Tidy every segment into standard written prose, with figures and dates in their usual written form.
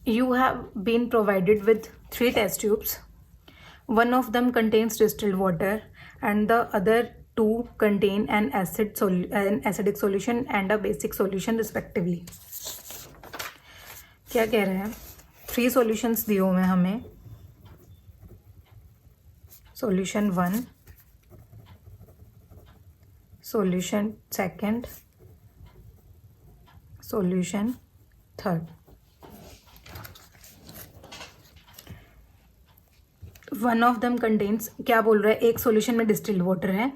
You have been provided with 3 test tubes. One of them contains distilled water and the other 2 contain an acidic solution and a basic solution respectively. क्या कह रहे हैं? 3 solutions दिए हुए हैं हमें. Solution 1, solution 2, solution 3. One of them contains, क्या बोल रहा है, एक सॉल्यूशन में डिस्टिल्ड वाटर है,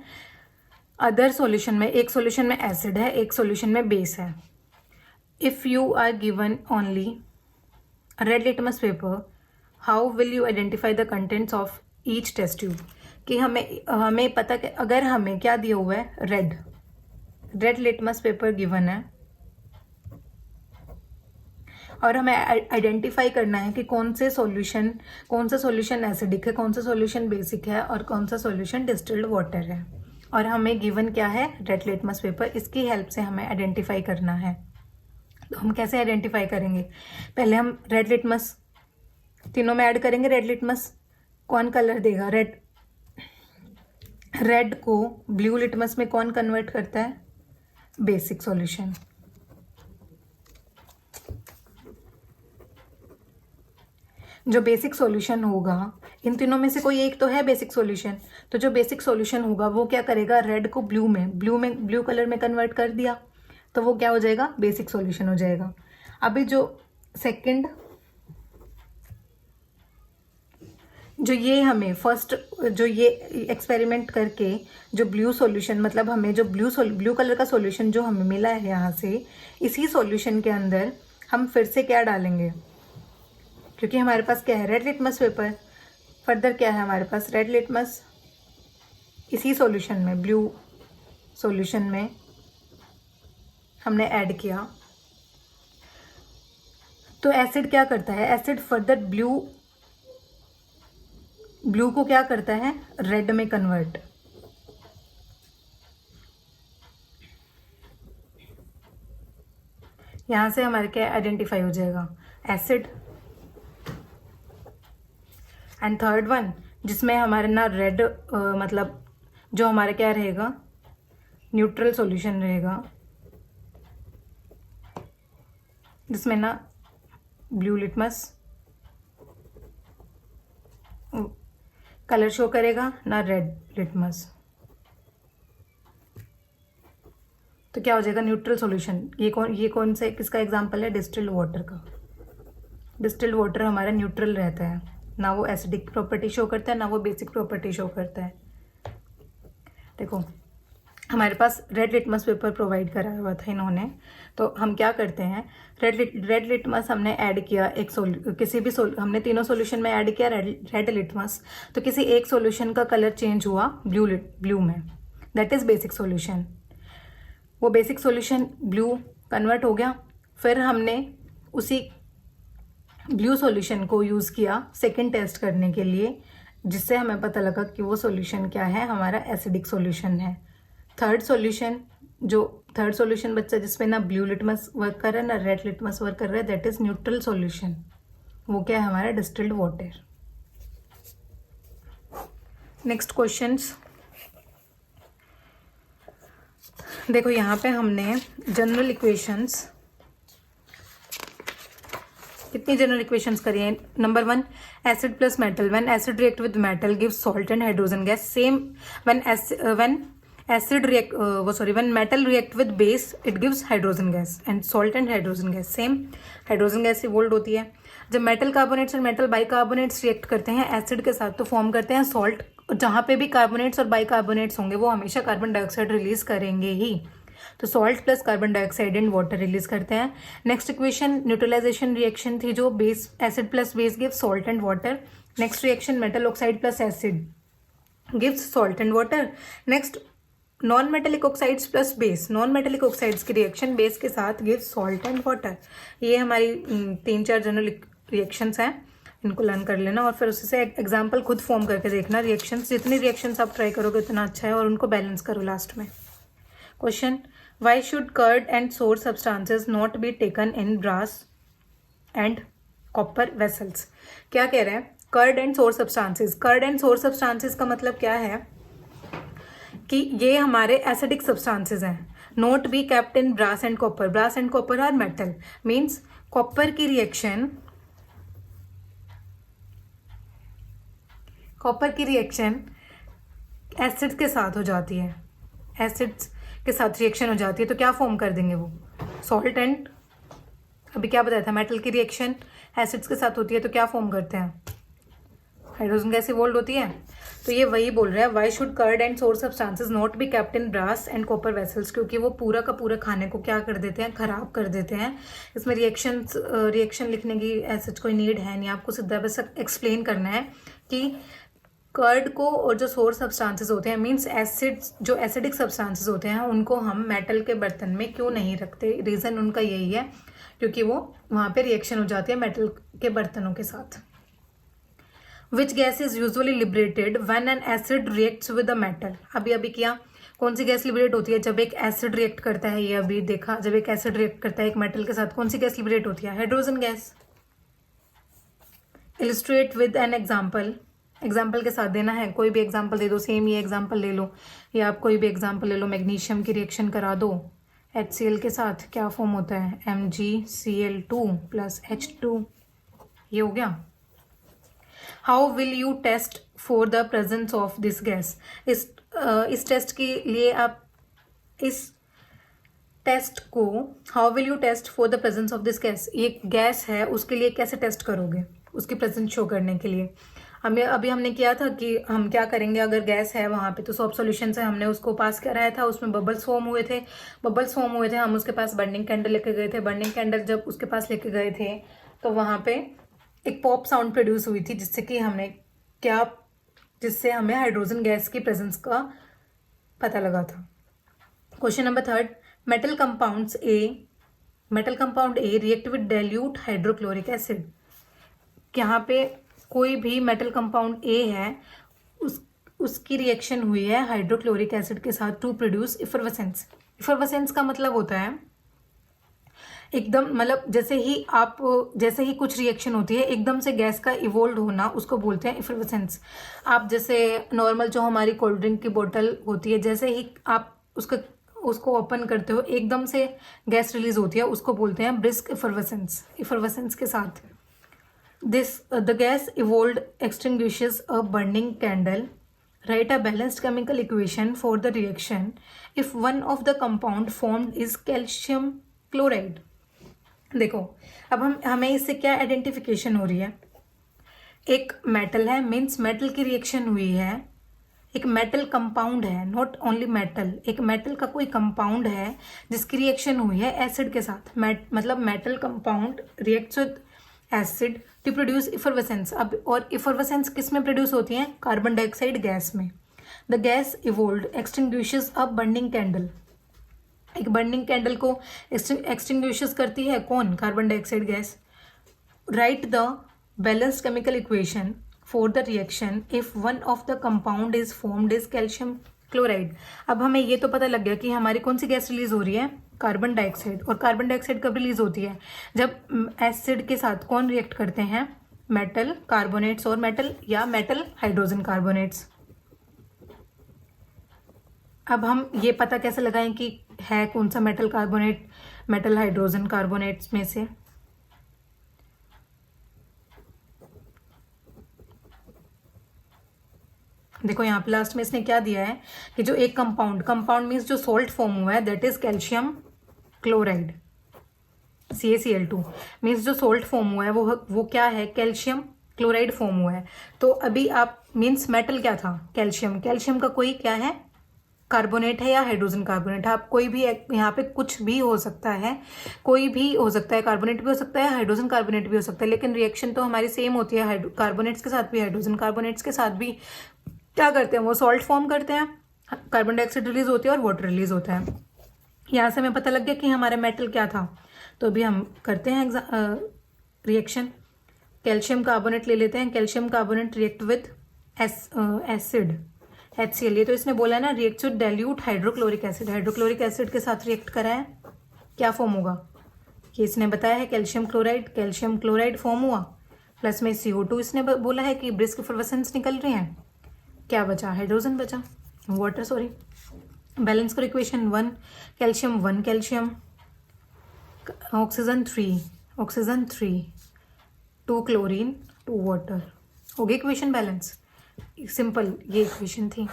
अदर सॉल्यूशन में, एक सॉल्यूशन में एसिड है, एक सॉल्यूशन में बेस है. If you are given only red litmus paper, how will you identify the contents of each test tube. कि हमें पता कि अगर हमें क्या दिया हुआ है, रेड लिटमस पेपर गिवन है और हमें आइडेंटिफाई करना है कि कौन सा सॉल्यूशन एसिडिक है, कौन सा सॉल्यूशन बेसिक है और कौन सा सॉल्यूशन डिस्टिल्ड वाटर है. और हमें गिवन क्या है, रेड लिटमस पेपर. इसकी हेल्प से हमें आइडेंटिफाई करना है. तो हम कैसे आइडेंटिफाई करेंगे? पहले हम रेड लिटमस तीनों में ऐड करेंगे. रेड लिटमस कौन कलर देगा? रेड को ब्लू लिटमस में कौन कन्वर्ट करता है? Basic solution. जो बेसिक सॉल्यूशन होगा, इन तीनों में से कोई एक तो है बेसिक सॉल्यूशन, तो जो बेसिक सॉल्यूशन होगा वो क्या करेगा, रेड को ब्लू कलर में कन्वर्ट कर दिया, तो वो क्या हो जाएगा, बेसिक सॉल्यूशन हो जाएगा. अभी जो सेकंड, जो ये हमें फर्स्ट, जो ये एक्सपेरिमेंट करके जो ब्लू सॉल्यूशन, मतलब हमें जो ब्लू कलर का सॉल्यूशन जो हमें मिला है यहाँ से, इसी सॉल्यूशन के अंदर हम फिर से क्या डालेंगे, क्योंकि हमारे पास क्या है, रेड लिटमस पेपर. फर्दर क्या है हमारे पास, रेड लिटमस इसी सॉल्यूशन में, ब्लू सॉल्यूशन में हमने ऐड किया. तो एसिड क्या करता है, एसिड फर्दर ब्लू को क्या करता है, रेड में कन्वर्ट. यहां से हमारे क्या आइडेंटिफाई हो जाएगा, एसिड. एंड थर्ड वन, जिसमें हमारे ना रेड मतलब जो हमारा क्या रहेगा, न्यूट्रल सॉल्यूशन रहेगा, जिसमें ना ब्लू लिटमस कलर शो करेगा, ना रेड लिटमस. तो क्या हो जाएगा, न्यूट्रल सॉल्यूशन. ये कौन से, किसका एग्जांपल है, डिस्टिल्ड वाटर का. डिस्टिल्ड वाटर हमारा न्यूट्रल रहता है, ना वो एसिडिक प्रॉपर्टी शो करता है, ना वो बेसिक प्रॉपर्टी शो करता है. देखो हमारे पास रेड लिटमस पेपर प्रोवाइड करा हुआ था इन्होंने, तो हम क्या करते हैं, रेड लिटमस हमने ऐड किया, हमने तीनों सॉल्यूशन में ऐड किया रेड लिटमस, तो किसी एक सॉल्यूशन का कलर चेंज हुआ ब्लू में, दैट इज बेसिक सॉल्यूशन. वो बेसिक सॉल्यूशन ब्लू कन्वर्ट हो गया. फिर हमने उसी ब्लू सॉल्यूशन को यूज़ किया सेकेंड टेस्ट करने के लिए, जिससे हमें पता लगा कि वो सॉल्यूशन क्या है, हमारा एसिडिक सॉल्यूशन है. थर्ड सॉल्यूशन बच्चा, जिसमें ना ब्लू लिटमस वर्क कर रहा है ना रेड लिटमस वर्क कर रहा है, दैट इज न्यूट्रल सॉल्यूशन. वो क्या है, हमारा डिस्टिल्ड वाटर. नेक्स्ट क्वेश्चंस देखो, यहाँ पे हमने जनरल इक्वेशंस, कितनी जनरल इक्वेशंस करी हैं. Number 1, acid plus metal, when acid react with metal gives salt and hydrogen gas. Same when metal react with base it gives hydrogen gas and salt and hydrogen gas. Same hydrogen gas evolve होती है. जब metal carbonates और metal bicarbonates react करते हैं acid के साथ, तो form करते हैं सॉल्ट. जहाँ पे भी कार्बोनेट्स और बाइकार्बोनेट्स होंगे वो हमेशा कार्बन डाइऑक्साइड रिलीज करेंगे ही, तो salt plus carbon dioxide and water release करते हैं. नेक्स्ट इक्वेशन न्यूट्रलाइजेशन रिएक्शन थी, जो base, acid plus base gives salt and water. Next reaction metal oxide plus acid gives salt and water. Next non metallic oxides plus base, non metallic oxides की reaction base के साथ gives salt and water. ये हमारी 3-4 general reactions हैं, इनको learn कर लेना और फिर उससे एग्जाम्पल खुद फॉर्म करके देखना. रिएक्शंस, जितनी रिएक्शंस आप ट्राई करोगे उतना अच्छा है, और उनको बैलेंस करो लास्ट में. Question, why should curd and sour substances not be taken in brass and copper vessels. क्या कह रहे हैं? Curd and sour substances. Curd and sour substances का मतलब क्या है कि ये हमारे एसिडिक सब्सटेंसेस हैं। Not be kept in brass and copper. Brass and copper are metal, means copper की रिएक्शन एसिड्स के साथ हो जाती है, एसिड्स के साथ रिएक्शन हो जाती है तो क्या फॉर्म कर देंगे वो? सॉल्ट एंड, अभी क्या बताया था, मेटल की रिएक्शन एसिड्स के साथ होती है तो क्या फॉर्म करते हैं? हाइड्रोजन गैस इवॉल्व होती है। तो ये वही बोल रहा है, why should curd and sour substances not be kept in brass and copper vessels, क्योंकि वो पूरा का पूरा खाने को क्या कर देते हैं? खराब कर देते हैं। इसमें रिएक्शन लिखने की ऐसा कोई नीड है नहीं, आपको सीधा बस एक्सप्लेन करना है कि कर्ड को और जो सोर सब्सटेंसेस होते हैं, मीन्स एसिड्स, जो एसिडिक सब्सटेंसेस होते हैं, उनको हम मेटल के बर्तन में क्यों नहीं रखते। रीज़न उनका यही है क्योंकि वो वहाँ पे रिएक्शन हो जाती है मेटल के बर्तनों के साथ। Which gas is usually liberated when an acid reacts with a metal. अभी किया, कौन सी गैस लिबरेट होती है? जब एक एसिड रिएक्ट करता है, ये अभी देखा, जब एक एसिड रिएक्ट करता है एक मेटल के साथ, कौन सी गैस लिबरेट होती है? Hydrogen gas. Illustrate with an example. Example के साथ देना है, कोई भी एग्जाम्पल दे दो, सेम ये एग्जाम्पल ले लो या आप कोई भी एग्जाम्पल ले लो। मैग्नीशियम की रिएक्शन करा दो HCl के साथ, क्या फॉर्म होता है? MgCl2 प्लस H2, ये हो गया। How will you test for the presence of this gas. इस टेस्ट के लिए आप इस टेस्ट को, how will you test for the presence of this gas, ये गैस है उसके लिए कैसे टेस्ट करोगे उसकी प्रेजेंस शो करने के लिए। अभी हमने किया था कि हम क्या करेंगे, अगर गैस है वहाँ पे तो सॉल्ट सॉल्यूशन से हमने उसको पास कराया था, उसमें बबल्स फॉर्म हुए थे, हम उसके पास बर्निंग कैंडल लेके गए थे। बर्निंग कैंडल जब उसके पास लेके गए थे तो वहाँ पे एक पॉप साउंड प्रोड्यूस हुई थी, जिससे हमें हाइड्रोजन गैस की प्रेजेंस का पता लगा था। Question number 3, metal compound A react with dilute hydrochloric acid. यहाँ पे कोई भी मेटल कंपाउंड ए है, उसकी रिएक्शन हुई है हाइड्रोक्लोरिक एसिड के साथ टू प्रोड्यूस इफरवेसेंस। इफरवेसेंस का मतलब होता है एकदम, मतलब जैसे ही कुछ रिएक्शन होती है एकदम से गैस का इवोल्व होना, उसको बोलते हैं इफरवेसेंस। आप जैसे नॉर्मल जो हमारी कोल्ड ड्रिंक की बोतल होती है, जैसे ही आप उसको ओपन करते हो एकदम से गैस रिलीज होती है, उसको बोलते हैं ब्रिस्क इफरवेसेंस। इफरवेसेंस के साथ the gas evolved extinguishes a burning candle. Write a balanced chemical equation for the reaction if one of the compound formed is calcium chloride. देखो अब हमें इससे क्या आइडेंटिफिकेशन हो रही है? एक मेटल है, मीन्स मेटल की रिएक्शन हुई है, एक मेटल कंपाउंड है, नॉट ओनली मेटल, एक मेटल का कोई कंपाउंड है जिसकी रिएक्शन हुई है एसिड के साथ। मतलब metal compound reacts with acid to produce effervescence. अब और इफरवेसेंस किस में प्रोड्यूस होती है? कार्बन डाइऑक्साइड गैस में। The gas evolved extinguishes a burning candle. एक बर्निंग कैंडल को एक्सटिंग्विशेस करती है कौन? Carbon dioxide gas. Write the balanced chemical equation for the reaction if one of the compound is formed is calcium chloride. अब हमें ये तो पता लग गया कि हमारी कौन सी गैस रिलीज हो रही है? Carbon dioxide. और कार्बन डाइऑक्साइड कब रिलीज होती है? जब एसिड के साथ कौन रिएक्ट करते हैं? मेटल कार्बोनेट्स और मेटल हाइड्रोजन कार्बोनेट्स। अब हम ये पता कैसे लगाएं कि है कौन सा metal carbonate metal hydrogen carbonates में से? देखो यहाँ पे लास्ट में इसने क्या दिया है कि जो एक कंपाउंड मीन्स जो सॉल्ट फॉर्म हुआ है that is calcium chloride, CaCl2 means जो सॉल्ट फॉर्म हुआ है वो क्या है? कैल्शियम क्लोराइड फॉर्म हुआ है। तो अभी आप मीन्स मेटल क्या था? कैल्शियम का कोई क्या है? कार्बोनेट है या हाइड्रोजन कार्बोनेट। आप कोई भी यहाँ पे कुछ भी हो सकता है, कोई भी हो सकता है, कार्बोनेट भी हो सकता है, हाइड्रोजन कार्बोनेट भी हो सकता है, लेकिन रिएक्शन तो हमारी सेम होती है कार्बोनेट्स के साथ भी, हाइड्रोजन कार्बोनेट्स के साथ भी। क्या करते हैं वो? सॉल्ट फॉर्म करते हैं, कार्बन डाइऑक्साइड रिलीज होती है और वाटर रिलीज होता है। यहाँ से हमें पता लग गया कि हमारा मेटल क्या था। तो अभी हम करते हैं रिएक्शन। कैल्शियम कार्बोनेट ले लेते हैं। Calcium carbonate react with acid HCl। ये तो इसने बोला है ना, react with dilute hydrochloric acid. Hydrochloric acid के साथ रिएक्ट करा है, क्या फॉर्म होगा? ये इसने बताया है कैल्शियम क्लोराइड फॉर्म हुआ, प्लस में CO2 इसने बोला है कि ब्रिस्क इफरवेसेंस निकल रही हैं। क्या बचा? हाइड्रोजन बचा, वाटर सॉरी। बैलेंस करो equation 1 calcium oxygen 3 2 chlorine 2 water, हो गई इक्वेशन बैलेंस। सिंपल ये इक्वेशन थी।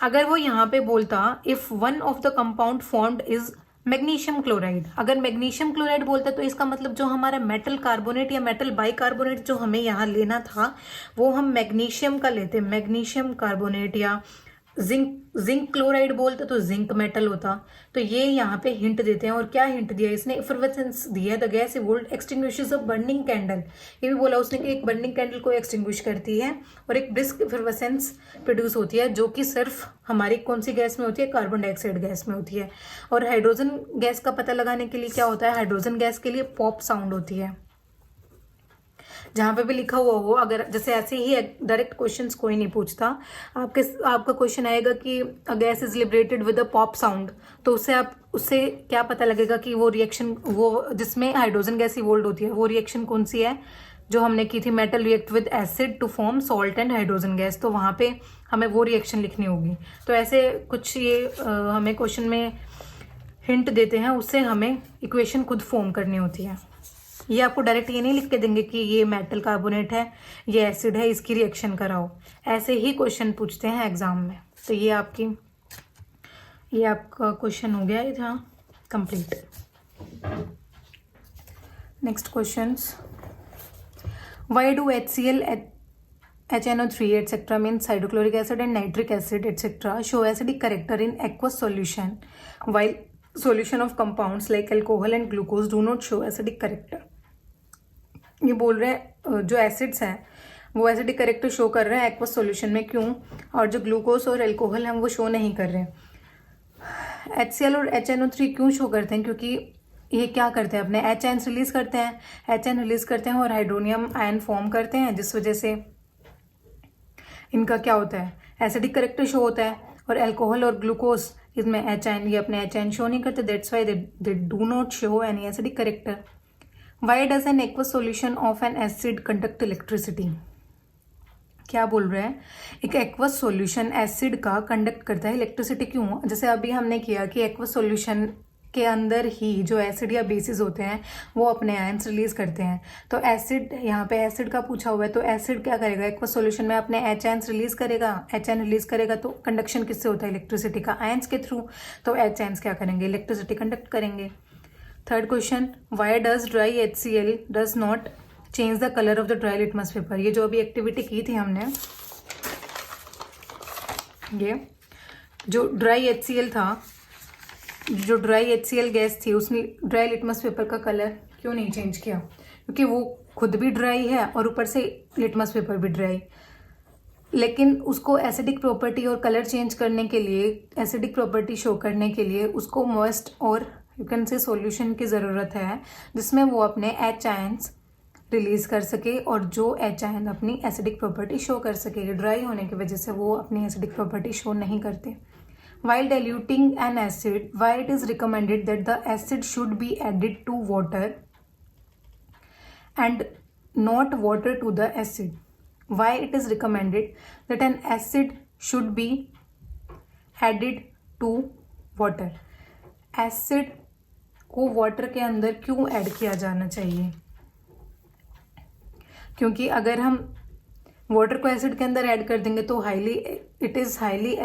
अगर वो यहाँ पे बोलता if one of the compound formed is magnesium chloride, अगर मैग्नीशियम क्लोराइड बोलता तो इसका मतलब जो हमारा मेटल कार्बोनेट या मेटल बाइकार्बोनेट जो हमें यहाँ लेना था वो हम मैग्नीशियम का लेते, मैग्नीशियम कार्बोनेट, या जिंक क्लोराइड बोलता तो जिंक मेटल होता। तो ये यहाँ पे हिंट देते हैं। और क्या हिंट दिया इसने? इफरवेसेंस दिया, the gas evolved extinguishes a burning candle. ये भी बोला उसने कि एक बर्निंग कैंडल को एक्सटिंग्विश करती है और एक ब्रिस्क इफरवेसेंस प्रोड्यूस होती है, जो कि सिर्फ हमारी कौन सी गैस में होती है? कार्बन डाइऑक्साइड गैस में होती है। और हाइड्रोजन गैस का पता लगाने के लिए क्या होता है? हाइड्रोजन गैस के लिए पॉप साउंड होती है। जहाँ पे भी लिखा हुआ हो, अगर जैसे ऐसे ही डायरेक्ट क्वेश्चंस कोई नहीं पूछता, आपका क्वेश्चन आएगा कि gas is liberated with a pop sound, तो उससे क्या पता लगेगा कि वो रिएक्शन, वो जिसमें हाइड्रोजन गैस इवोल्व होती है, वो रिएक्शन कौन सी है जो हमने की थी? Metal react with acid to form salt and hydrogen gas. तो वहाँ पे हमें वो रिएक्शन लिखनी होगी। तो ऐसे कुछ ये हमें क्वेश्चन में हिंट देते हैं, उससे हमें इक्वेशन खुद फॉर्म करनी होती है। ये आपको डायरेक्ट ये नहीं लिख के देंगे कि ये मेटल कार्बोनेट है, ये एसिड है, इसकी रिएक्शन कराओ। ऐसे ही क्वेश्चन पूछते हैं एग्जाम में। तो ये आपका क्वेश्चन हो गया था complete. Next questions, why do HCl, HNO3 etc. means hydrochloric acid and nitric acid etc. show acidic character in aqueous solution while solution of compounds like alcohol and glucose do not show acidic character। ये बोल रहे हैं जो acids हैं वो acidic character show कर रहे हैं एक्वस सॉल्यूशन में, क्यों? और जो ग्लूकोज और अल्कोहल हैं वो शो नहीं कर रहे हैं। HCl और HNO3 क्यों शो करते हैं? क्योंकि ये क्या करते हैं? अपने H आयन रिलीज करते हैं और हाइड्रोनियम आयन फॉर्म करते हैं, जिस वजह से इनका क्या होता है? एसिडिक करेक्टर शो होता है। और अल्कोहल और ग्लूकोज इसमें H आयन, ये अपने H आयन शो नहीं करते, that's why they do not show any acidic character. Why does an aqueous solution of an acid conduct electricity? क्या बोल रहे हैं? एक एक्वस सॉल्यूशन एसिड का कंडक्ट करता है इलेक्ट्रिसिटी, क्यों? जैसे अभी हमने किया कि एक्वस सॉल्यूशन के अंदर ही जो एसिड या बेसिस होते हैं वो अपने आयंस रिलीज करते हैं। तो एसिड, यहाँ पे एसिड का पूछा हुआ है, तो एसिड क्या करेगा? एक्वस सॉल्यूशन में अपने H आयंस रिलीज करेगा। H आयन रिलीज करेगा तो कंडक्शन किससे होता है? इलेक्ट्रिसिटी का, आयंस के थ्रू। तो H आयंस क्या करेंगे? इलेक्ट्रिसिटी कंडक्ट करेंगे। Third question, why does dry HCl does not change the colour of the dry litmus paper. ये जो अभी एक्टिविटी की थी हमने, ये जो ड्राई HCl था, जो ड्राई HCl गैस थी, उसने ड्राई लिटमस पेपर का कलर क्यों नहीं चेंज किया? क्योंकि वो खुद भी ड्राई है और ऊपर से लिटमस पेपर भी ड्राई। लेकिन उसको एसिडिक प्रॉपर्टी और कलर चेंज करने के लिए, एसिडिक प्रॉपर्टी शो करने के लिए उसको मॉइस्ट और यू कैन से सॉल्यूशन की ज़रूरत है, जिसमें वो अपने H आयंस रिलीज कर सके और जो H आयन अपनी एसिडिक प्रॉपर्टी शो कर सके। ड्राई होने की वजह से वो अपनी एसिडिक प्रॉपर्टी शो नहीं करते। While diluting an acid, why it is recommended that the acid should be added to water and not water to the acid? Why it is recommended that an acid should be added to water? Acid को water के अंदर क्यों add किया जाना चाहिए? क्योंकि अगर हम वाटर को एसिड के अंदर ऐड कर देंगे तो it is highly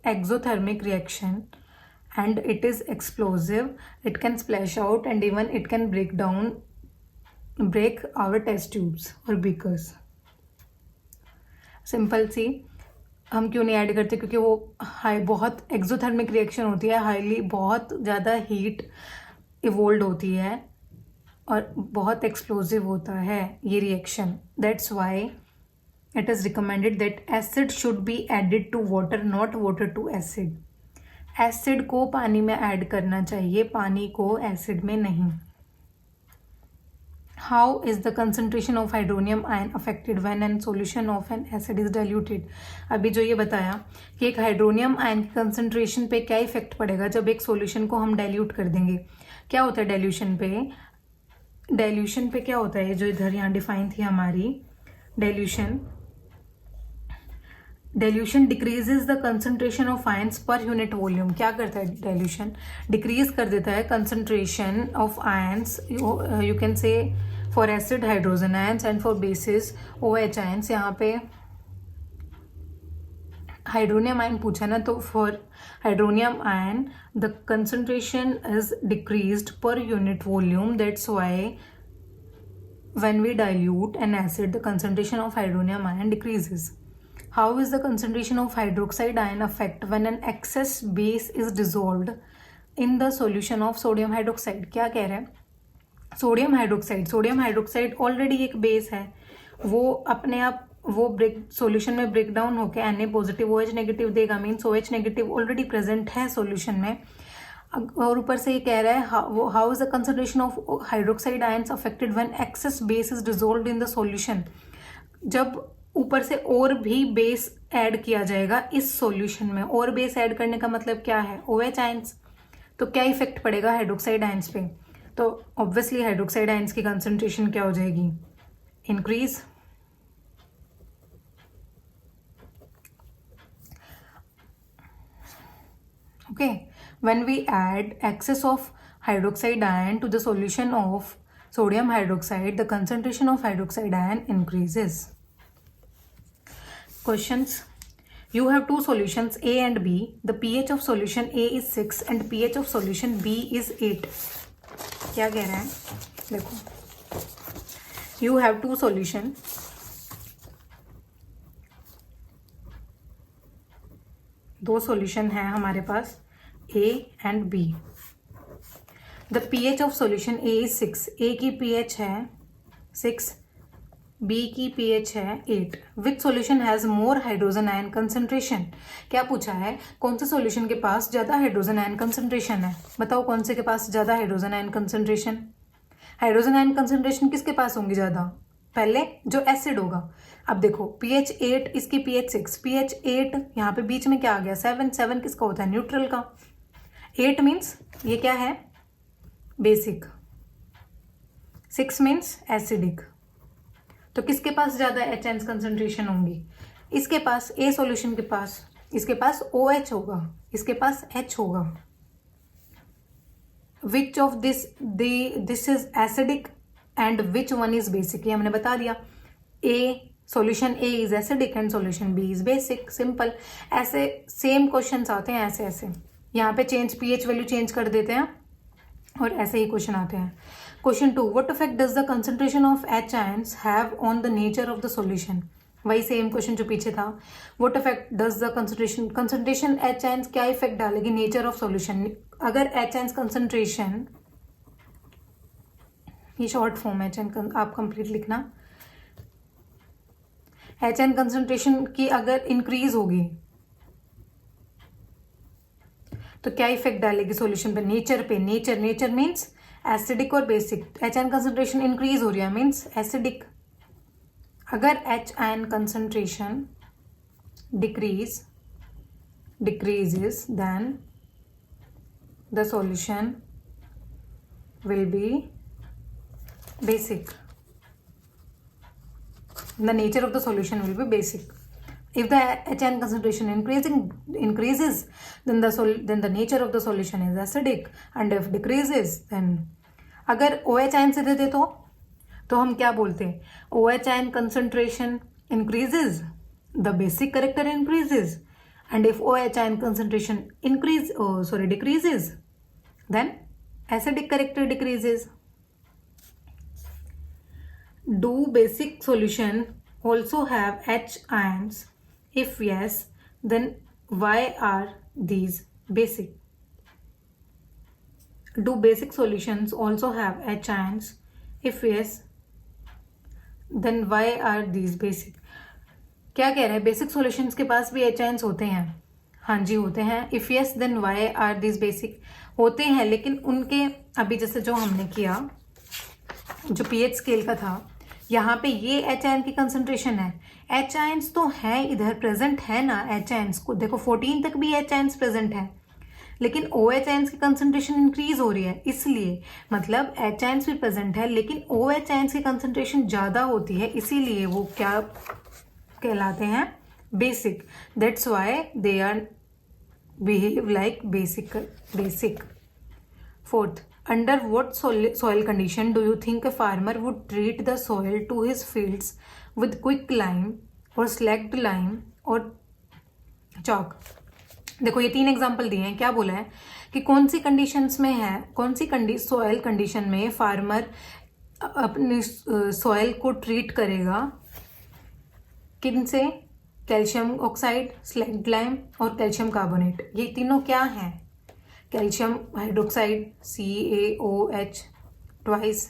exothermic reaction and it is explosive, it can splash out and even it can break our test tubes or beakers। Simple सी हम क्यों नहीं ऐड करते? क्योंकि वो बहुत एक्सोथर्मिक रिएक्शन होती है, हाईली बहुत ज़्यादा हीट इवोल्व होती है और बहुत एक्सप्लोजिव होता है ये reaction. That's why it is recommended that acid should be added to water, not water to acid। Acid को पानी में ऐड करना चाहिए, पानी को एसिड में नहीं। How is the concentration of hydronium ion affected when an solution of N acid is diluted. अभी जो ये बताया कि एक हाइड्रोनियम आयन की कंसंट्रेशन पे क्या इफेक्ट पड़ेगा जब एक सॉल्यूशन को हम डाइल्यूट कर देंगे। क्या होता है डाइल्यूशन पे? डाइल्यूशन पे क्या होता है, जो इधर यहाँ डिफाइन थी हमारी, dilution decreases the concentration of ions per unit volume. क्या करता है डाइल्यूशन? डिक्रीज कर देता है concentration of ions, you can से for acid hydrogen ions and for basis OH ions. यहाँ पे हाइड्रोनियम आयन पूछा ना, तो for hydronium ion the concentration is decreased per unit volume, that's why when we dilute an acid the concentration of hydronium ion decreases. How is the concentration of hydroxide ion affect when an excess base is dissolved in the solution of sodium hydroxide? क्या कह रहे हैं? Sodium hydroxide already एक base है, वो अपने आप वो सॉल्यूशन में ब्रेक डाउन होकर Na पॉजिटिव OH नेगेटिव देगा, means OH negative already present है सॉल्यूशन में। और ऊपर से ये कह रहा है how is the concentration of hydroxide ions affected when excess base is dissolved in the solution. जब ऊपर से और भी बेस ऐड किया जाएगा इस सॉल्यूशन में, और बेस ऐड करने का मतलब क्या है? OH ions. तो क्या इफेक्ट पड़ेगा हाइड्रोक्साइड आयंस पे? तो ऑब्वियसली हाइड्रोक्साइड आयंस की कंसंट्रेशन क्या हो जाएगी? Increase. Okay, when we add excess of hydroxide ion to the solution of sodium hydroxide, the concentration of hydroxide ion increases. Questions. You have two solutions A and B. The pH of solution A is 6 and pH of solution B is 8. क्या कह रहा है? देखो, you have two solution. दो solution है हमारे पास A and B. The pH of solution A is 6. A की pH है 6, B की pH है 8. Which solution has more hydrogen ion concentration? क्या पूछा है? कौन से सॉल्यूशन के पास ज़्यादा हाइड्रोजन आयन कंसंट्रेशन है? बताओ कौन से के पास ज़्यादा hydrogen ion concentration? Hydrogen ion concentration किसके पास होंगी ज़्यादा? पहले जो एसिड होगा। अब देखो pH 8, इसकी pH 6, pH 8 यहाँ पे बीच में क्या आ गया? 7 किसका होता है? न्यूट्रल का। 8 मीन्स ये क्या है? बेसिक। 6 means acidic. तो किसके पास ज़्यादा HN कंसंट्रेशन होंगी? इसके पास, A सॉल्यूशन के पास। इसके पास OH होगा, इसके पास H होगा। Which of this is acidic and which one is basic? ये हमने बता दिया। Solution A is acidic and solution B is basic. Simple. ऐसे सेम क्वेश्चंस आते हैं, ऐसे ऐसे यहाँ पे pH वैल्यू चेंज कर देते हैं और ऐसे ही क्वेश्चन आते हैं। Question 2, what effect does the concentration of H ions have on the nature of the solution? वही सेम क्वेश्चन जो पीछे था। What effect does the concentration H ions क्या इफेक्ट डालेगी नेचर ऑफ सॉल्यूशन? अगर H आयंस कंसंट्रेशन, ये short form है, आप कंप्लीट लिखना। HN कंसंट्रेशन की अगर इंक्रीज होगी तो क्या इफेक्ट डालेगी सॉल्यूशन पे? नेचर पे। नेचर मीन्स एसिडिक और बेसिक। HN कंसंट्रेशन इंक्रीज हो रही है मीन्स एसिडिक। अगर HN concentration decreases then the solution will be basic. The nature of the solution will be basic. If the HN concentration increases, then the nature of the solution is acidic, and if decreases, then अगर OH ion से दे दे तो हम क्या बोलते हैं? OH ion concentration increases, the basic character increases, and if OH ion concentration decreases, then acidic character decreases. Do basic solution also have H ions? If yes, then why are these basic? Do basic solutions also have H ions? If yes, then why are these basic? क्या कह रहे हैं? Basic solutions के पास भी H ions होते हैं। हाँ जी, होते हैं। If yes, then why are these basic? होते हैं, लेकिन उनके अभी जैसे जो हमने किया जो pH स्केल का था, यहाँ पे ये एच आयन की कंसंट्रेशन है। एच आयन्स तो है इधर, प्रेजेंट है ना एच आयन्स को, देखो 14 तक भी एच आयन्स प्रेजेंट है, लेकिन ओ एच आयन्स की कंसंट्रेशन इंक्रीज हो रही है, इसलिए मतलब एच आयन्स भी प्रेजेंट है लेकिन ओ एच आयन्स की कंसंट्रेशन ज़्यादा होती है, इसीलिए वो क्या कहलाते हैं, basic. That's why they are behave like basic. Fourth, under what soil condition do you think a farmer would treat the soil to his fields with quick lime or slacked lime or chalk? देखो ये 3 example दिए हैं। क्या बोला है कि कौन सी conditions में है, कौन सी सॉयल कंडीशन में फार्मर अपनी सॉयल को ट्रीट करेगा, किन से, कैल्शियम ऑक्साइड, स्लैग्ड लाइम और कैल्शियम कार्बोनेट। ये तीनों क्या हैं, calcium hydroxide CaOH twice,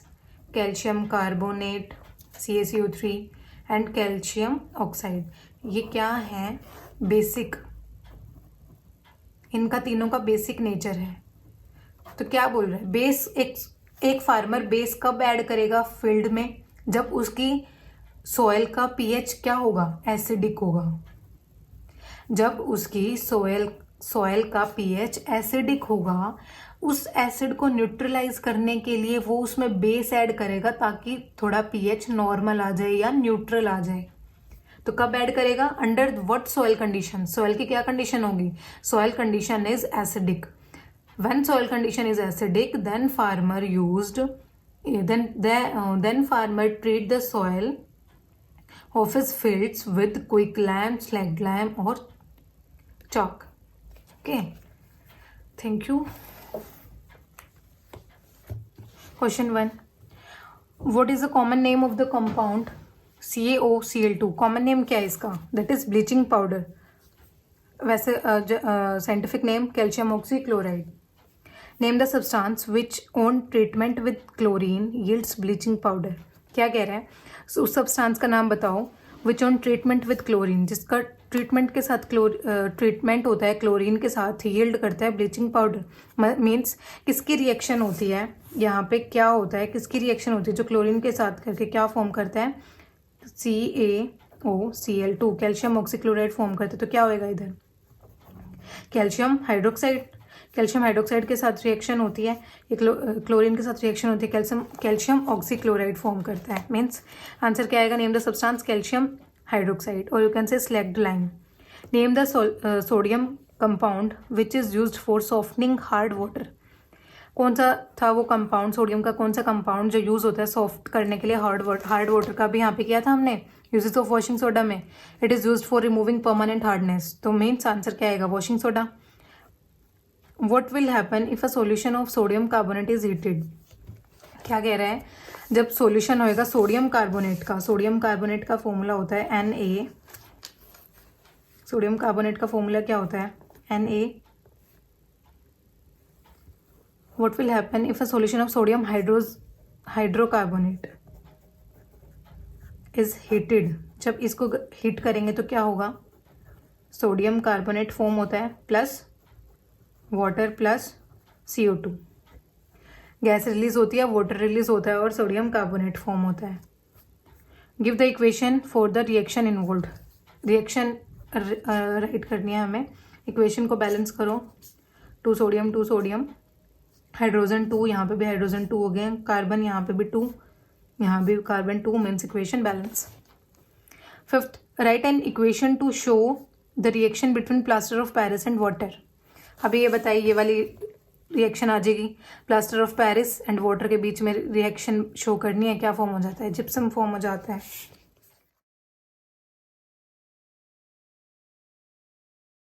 calcium carbonate CaCO3 and calcium oxide. ये क्या है, बेसिक, इनका तीनों का बेसिक नेचर है। तो क्या बोल रहे हैं, बेस एक फार्मर बेस कब ऐड करेगा फील्ड में, जब उसकी सॉयल का pH क्या होगा, एसिडिक होगा। जब उसकी सॉयल का pH एसिडिक होगा, उस एसिड को न्यूट्रलाइज करने के लिए वो उसमें बेस ऐड करेगा ताकि थोड़ा pH नॉर्मल आ जाए या न्यूट्रल आ जाए। तो कब ऐड करेगा, under what soil condition, soil की क्या कंडीशन होगी, soil condition is acidic. When soil condition is acidic then farmer used then farmer treat the soil of his fields with quick lime, slacked lime or chalk. Okay, thank you. Question 1. What is the common name of the compound CaOCl2? Common name क्या है इसका, that is bleaching powder. वैसे scientific name calcium oxychloride. Name the substance which on treatment with chlorine yields bleaching powder. क्या कह रहा है, उस substance का नाम बताओ which on treatment with chlorine, जिसका ट्रीटमेंट के साथ ट्रीटमेंट होता है क्लोरीन के साथ, यील्ड करता है ब्लीचिंग पाउडर। मीन्स किसकी रिएक्शन होती है, यहाँ पे क्या होता है, किसकी रिएक्शन होती है जो क्लोरीन के साथ करके क्या फॉर्म करता है, CaOCl2 कैल्शियम ऑक्सीक्लोराइड फॉर्म करते हैं। तो क्या होएगा इधर, कैल्शियम हाइड्रोक्साइड, कैल्शियम हाइड्रोक्साइड के साथ रिएक्शन होती है, ये क्लोरीन के साथ रिएक्शन होती है, कैल्शियम ऑक्सीक्लोराइड फॉर्म करता है। मीन्स आंसर क्या आएगा, name the substance calcium hydroxide, और you can say slaked lime. Name the sodium compound which is used for softening hard water. कौन सा था वो कंपाउंड, सोडियम का कौन सा कंपाउंड जो यूज होता है सॉफ्ट करने के लिए हार्ड वाटर का भी यहाँ पे किया था हमने, यूजेस ऑफ वॉशिंग सोडा में। It is used for removing permanent hardness. तो मीन्स आंसर क्या आएगा, washing soda. What will happen if a solution of sodium carbonate is heated? क्या कह रहा है, जब सॉल्यूशन होएगा सोडियम कार्बोनेट का फॉर्मूला होता है Na। सोडियम कार्बोनेट का फॉर्मूला क्या होता है, Na। What will happen if a solution of sodium hydrocarbonate is heated? जब इसको हीट करेंगे तो क्या होगा, सोडियम कार्बोनेट फॉर्म होता है plus water plus CO2, gas release होती है, वाटर रिलीज होता है और सोडियम कार्बोनेट फॉर्म होता है। Give the equation for the reaction involved. Reaction right करनी है हमें, इक्वेशन को बैलेंस करो। 2 सोडियम हाइड्रोजन 2, यहाँ पे भी हाइड्रोजन 2 हो गए, कार्बन यहाँ पे भी 2, यहाँ भी carbon 2, means equation balance. 5th, right an equation two show the reaction between plaster of Paris and water. अभी ये बताइए, ये वाली रिएक्शन आ जाएगी, plaster of Paris and water के बीच में रिएक्शन शो करनी है, क्या फॉर्म हो जाता है, जिप्सम फॉर्म हो जाता है।